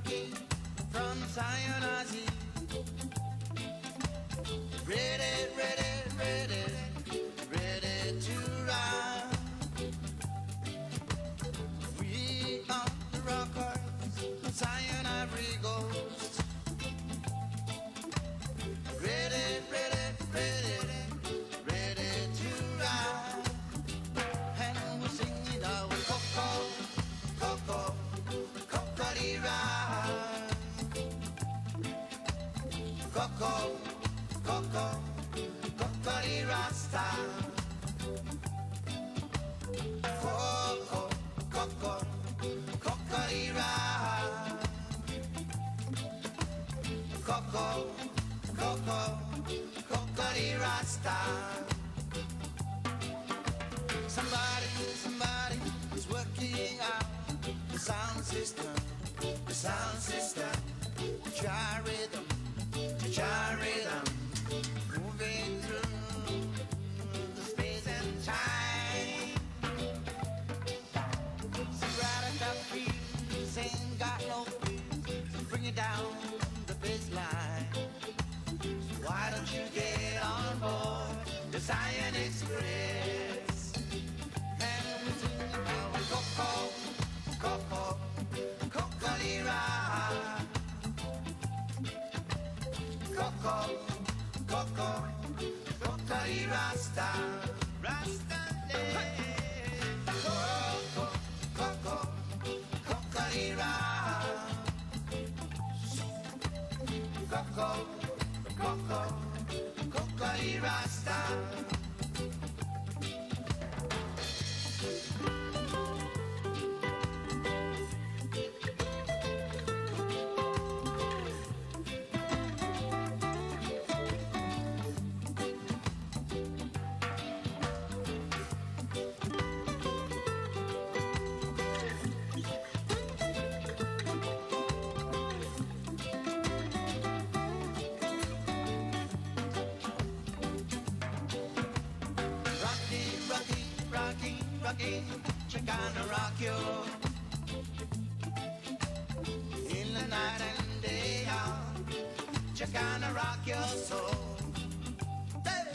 rocky from Zion Azi. Ready, ready, ready, ready to ride. We are the rockers, Zion Ivory Ghost. Ready, ready, ready, ready to ride. And we're singing our Coco, Coco, Coco-de-ride. Coco, Coco, Coco-de-rasta. Coco, Coco, Coco-de-ride. Coco, Coco, Coco-de-rasta. Somebody, somebody is working out the sound system, the sound system. Try rhythm, moving through the space and time. Some radical feels ain't got no feels, bring it down the baseline. So why don't you get on board the Zion Express? And we're singing about Coco, Coco, Coco-de-ride. Coco, Coco, Coco-de-rasta. Rasta Coco, Coco, Coco-de-ride. Coco, Coco, Coco-de-rasta. Rocky, Chicana rock you in the night and day out. Chicana rock your soul. Hey!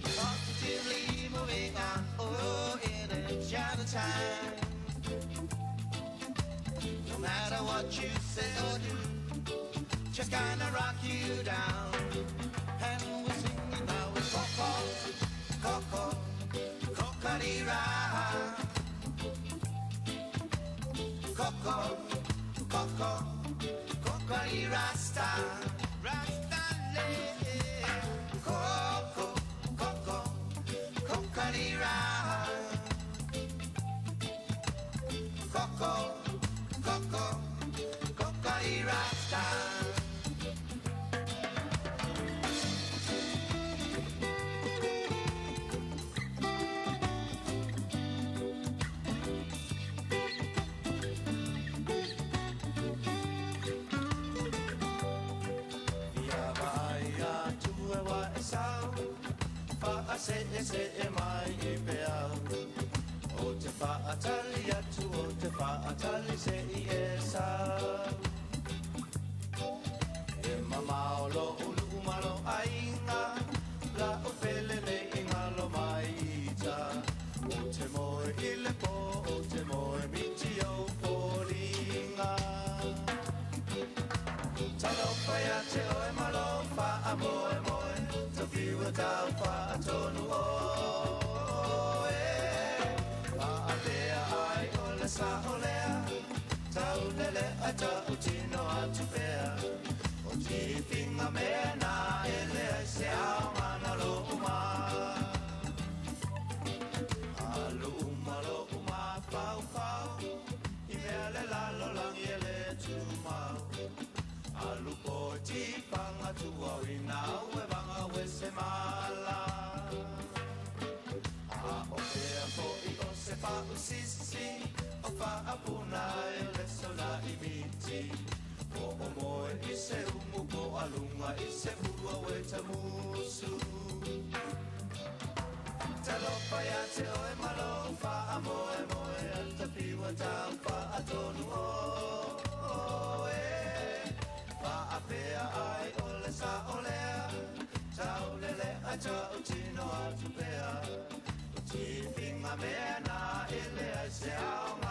Positively moving on, oh, in each other time. No matter what you say or do, Chicana rock you down. And we're singing now with Coco, Coco, Coco-de-ride. Coco, Coco, Coco-de-rasta. Rasta lady. Coco, Coco, Coco-de-ride. Coco, Coco, Coco-de-rasta. Se e mai e pea o te whaatali atu o te whaatali se i e sa e mamao lo ulu umalo ainga la o pele ne ingalo mai ita o te moe i le po o te moe miti o poringa talo pai a te oe malo wha a moe moe Fiwa tau whaatonu o e Whaatea ai o le sa o lea Tau lele ata o tino atu pea O ti whinga mea na e lea se ao mana lo uma A lo uma whau whau I mea le lalo langi e le tumau Alu po ti panga tua wina ue vanga we se mala A o pea po I o se pa usisi O pa apuna e le sona I miti O moe I se umu po alunga I se fua we te musu Te lopa ya te oe malo pa a moe moe Al te piwa tau pa a tonu o e atua o tino atu pea. O ti finga mea na ele ai se ao